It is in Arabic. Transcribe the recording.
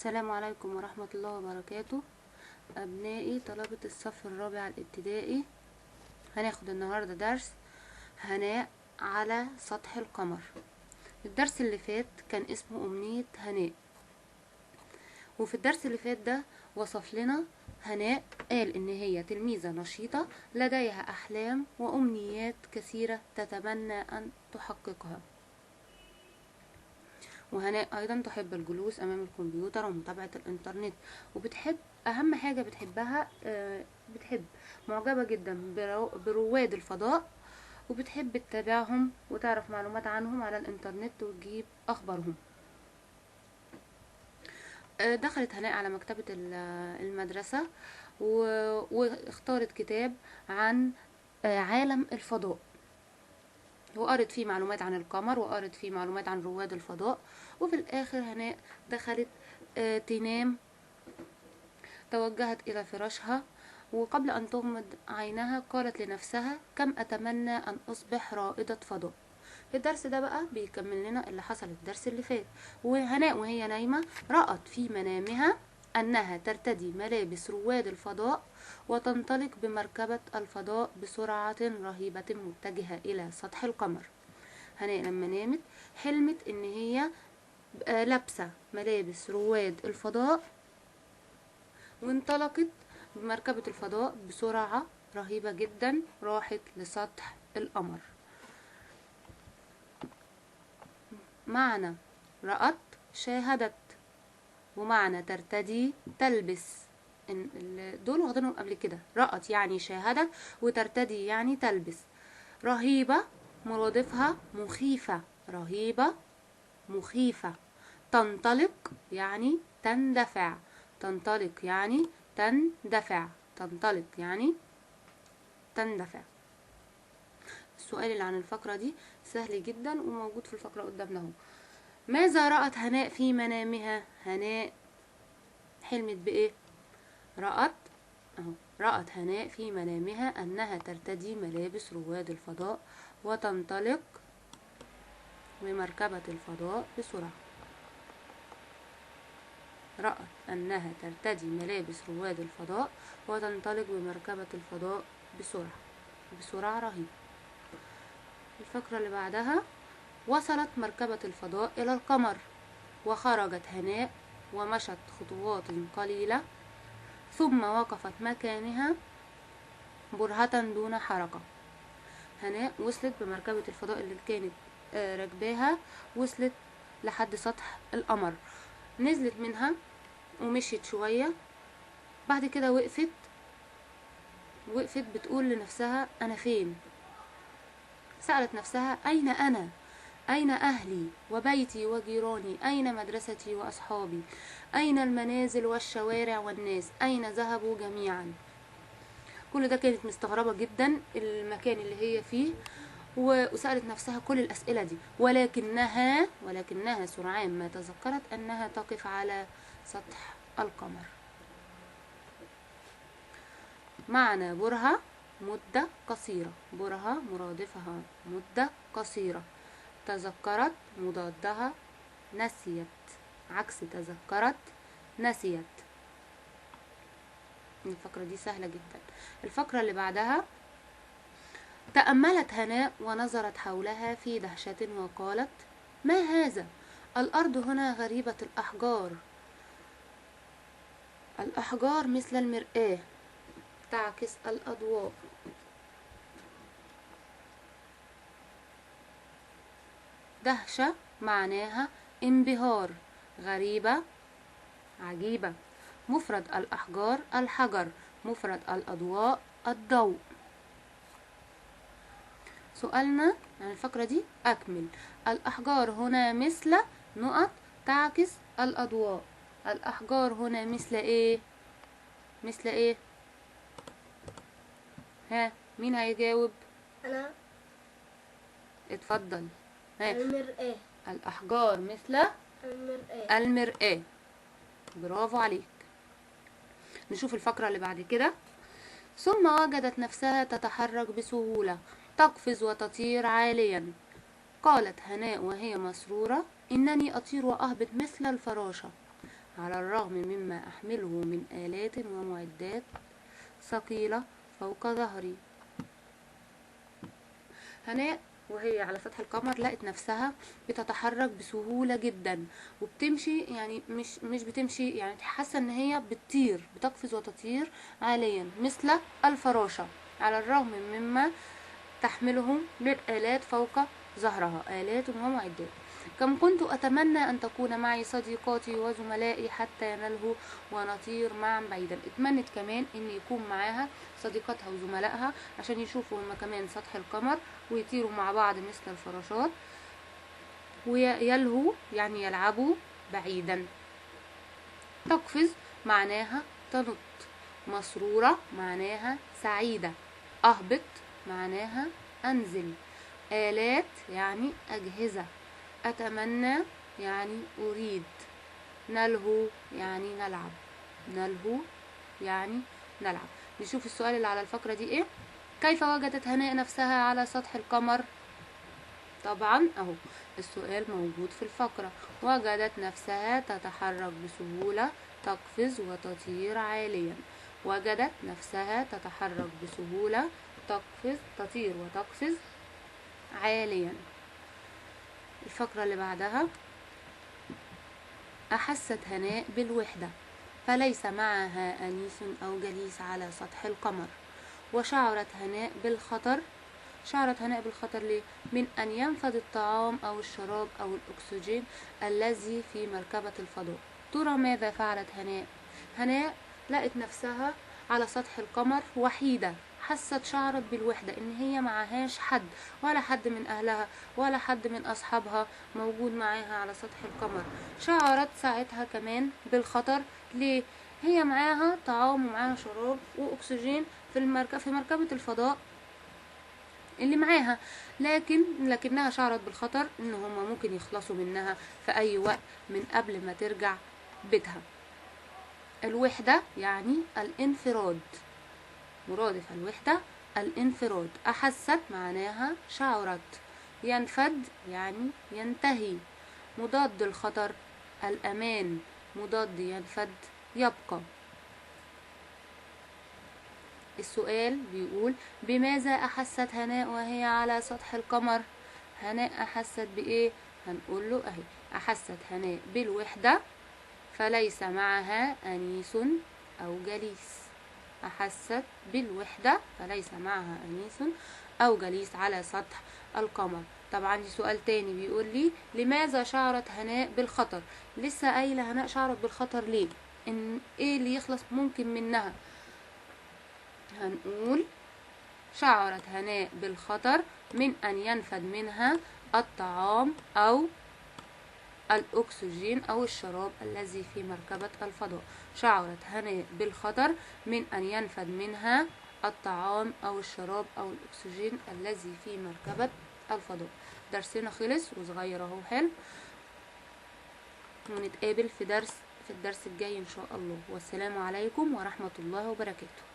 السلام عليكم ورحمة الله وبركاته. أبنائي طلبة الصف الرابع الابتدائي، هناخد النهاردة درس هناء على سطح القمر. الدرس اللي فات كان اسمه أمنية هناء، وفي الدرس اللي فات ده وصف لنا هناء، قال إن هي تلميذة نشيطة لديها أحلام وأمنيات كثيرة تتمنى أن تحققها. وهناء أيضا تحب الجلوس أمام الكمبيوتر ومتابعة الإنترنت، وبتحب أهم حاجة بتحبها بتحب معجبة جدا برواد الفضاء، وبتحب تتابعهم وتعرف معلومات عنهم على الإنترنت وتجيب أخبارهم. دخلت هناء على مكتبة المدرسة واختارت كتاب عن عالم الفضاء، وقرت فيه معلومات عن القمر وقرت فيه معلومات عن رواد الفضاء. وفي الآخر هناء دخلت تنام، توجهت إلى فراشها، وقبل أن تغمض عينها قالت لنفسها: كم أتمنى أن أصبح رائدة فضاء. الدرس ده بقى بيكمل لنا اللي حصل الدرس اللي فات. وهناء وهي نايمة رأت في منامها أنها ترتدي ملابس رواد الفضاء وتنطلق بمركبة الفضاء بسرعة رهيبة متجهة إلى سطح القمر. هناء لما نامت حلمت إن هي لابسة ملابس رواد الفضاء وانطلقت بمركبة الفضاء بسرعة رهيبة جدا، راحت لسطح القمر. معنى رأت شاهدت، ومعنى ترتدي تلبس، دول واخدينهم قبل كده. رأت يعني شاهدت، وترتدي يعني تلبس. رهيبة مرادفها مخيفة، رهيبة مخيفة. تنطلق يعني تندفع، تنطلق يعني تندفع، تنطلق يعني تندفع. السؤال اللي عن الفقرة دي سهل جدا وموجود في الفقرة قدامنا اهو. ماذا رأت هناء في منامها؟ هناء حلمت بإيه؟ رأت هناء في منامها أنها ترتدي ملابس رواد الفضاء وتنطلق بمركبة الفضاء بسرعة. رأت أنها ترتدي ملابس رواد الفضاء وتنطلق بمركبة الفضاء بسرعة رهيبة. الفقرة اللي بعدها: وصلت مركبة الفضاء إلى القمر، وخرجت هناء ومشت خطوات قليلة، ثم وقفت مكانها برهة دون حركة. هناء وصلت بمركبة الفضاء اللي كانت راكباها، وصلت لحد سطح القمر، نزلت منها ومشيت شوية، بعد كده وقفت بتقول لنفسها: أنا فين؟ سألت نفسها: أين أنا؟ أين أهلي وبيتي وجيراني؟ أين مدرستي وأصحابي؟ أين المنازل والشوارع والناس؟ أين ذهبوا جميعا؟ كل ده كانت مستغربة جدا المكان اللي هي فيه، وسألت نفسها كل الأسئلة دي، ولكنها سرعان ما تذكرت أنها تقف على سطح القمر. معنى برهة مدة قصيرة، برهة مرادفها مدة قصيرة. تذكرت مضادها نسيت، عكس تذكرت نسيت. الفقرة دي سهلة جدا. الفقرة اللي بعدها: تأملت هناء ونظرت حولها في دهشة وقالت: ما هذا؟ الأرض هنا غريبة الأحجار، الأحجار مثل المرآة تعكس الأضواء. دهشة معناها انبهار، غريبة عجيبة. مفرد الأحجار الحجر، مفرد الأضواء الضوء. سؤالنا عن الفقرة دي: أكمل. الأحجار هنا مثل نقط تعكس الأضواء. الأحجار هنا مثل إيه؟ مثل إيه؟ ها، مين هيجاوب؟ أنا. اتفضل. ها. المرآة. الأحجار مثل المرآة. برافو عليك. نشوف الفقرة اللي بعد كده. ثم وجدت نفسها تتحرك بسهولة، تقفز وتطير عاليا. قالت هناء وهي مسرورة: إنني أطير وأهبط مثل الفراشة. على الرغم مما أحمله من آلات ومعدات ثقيلة فوق ظهري. هناء وهي على سطح القمر لقت نفسها بتتحرك بسهولة جدا، وبتمشي يعني مش بتمشي، يعني حاسة ان هي بتطير، بتقفز وتطير عاليا مثل الفراشة، على الرغم مما تحمله من آلات فوق ظهرها، آلات ومعدات. كم كنت أتمنى أن تكون معي صديقاتي وزملائي حتى ينالوا ونطير معا بعيدا. اتمنت كمان أن يكون معاها صديقاتها وزملائها عشان يشوفوا هما كمان سطح القمر ويطيروا مع بعض مثل الفراشات، ويلهوا يعني يلعبوا بعيدا. تقفز معناها تنط، مسرورة معناها سعيدة، أهبط معناها أنزل، آلات يعني أجهزة، أتمنى يعني أريد، نلهو يعني نلعب، نلهو يعني نلعب. نشوف السؤال اللي على الفقرة دي ايه. كيف وجدت هناء نفسها على سطح القمر؟ طبعا اهو السؤال موجود في الفقرة. وجدت نفسها تتحرك بسهولة، تقفز وتطير عاليا. وجدت نفسها تتحرك بسهولة، تطير وتقفز عاليا. الفقرة اللي بعدها. أحست هناء بالوحدة، فليس معها أنيس أو جليس على سطح القمر. وشعرت هناء بالخطر. شعرت هناء بالخطر ليه؟ من أن ينفد الطعام أو الشراب أو الأكسجين الذي في مركبة الفضاء. ترى ماذا فعلت هناء؟ هناء لقت نفسها على سطح القمر وحيدة، شعرت بالوحدة، ان هي معهاش حد، ولا حد من اهلها ولا حد من اصحابها موجود معاها على سطح القمر. شعرت ساعتها كمان بالخطر ليه؟ هي معاها طعام ومعاها شراب واكسجين في مركبة الفضاء اللي معاها، لكنها شعرت بالخطر ان هما ممكن يخلصوا منها في اي وقت من قبل ما ترجع بيتها. الوحدة يعني الانفراد، مرادف الوحدة الانفراد. أحست معناها شعرت. ينفد يعني ينتهي. مضاد الخطر الأمان، مضاد ينفد يبقى. السؤال بيقول بماذا أحست هناء وهي على سطح القمر؟ هناء أحست بإيه؟ هنقول له أهي. أحست هناء بالوحدة، فليس معها أنيس أو جليس. أحست بالوحدة فليس معها أنيس أو جليس على سطح القمر. طبعا دي سؤال تاني بيقول لي لماذا شعرت هناء بالخطر؟ لسه قايلة هناء شعرت بالخطر ليه؟ إن إيه اللي يخلص ممكن منها؟ هنقول شعرت هناء بالخطر من أن ينفد منها الطعام أو الأكسجين أو الشراب الذي في مركبة الفضاء. شعرت هناء بالخطر من أن ينفد منها الطعام أو الشراب أو الأكسجين الذي في مركبة الفضاء. درسنا خلص وصغير اهو حلو، ونتقابل في الدرس الجاي إن شاء الله. والسلام عليكم ورحمة الله وبركاته.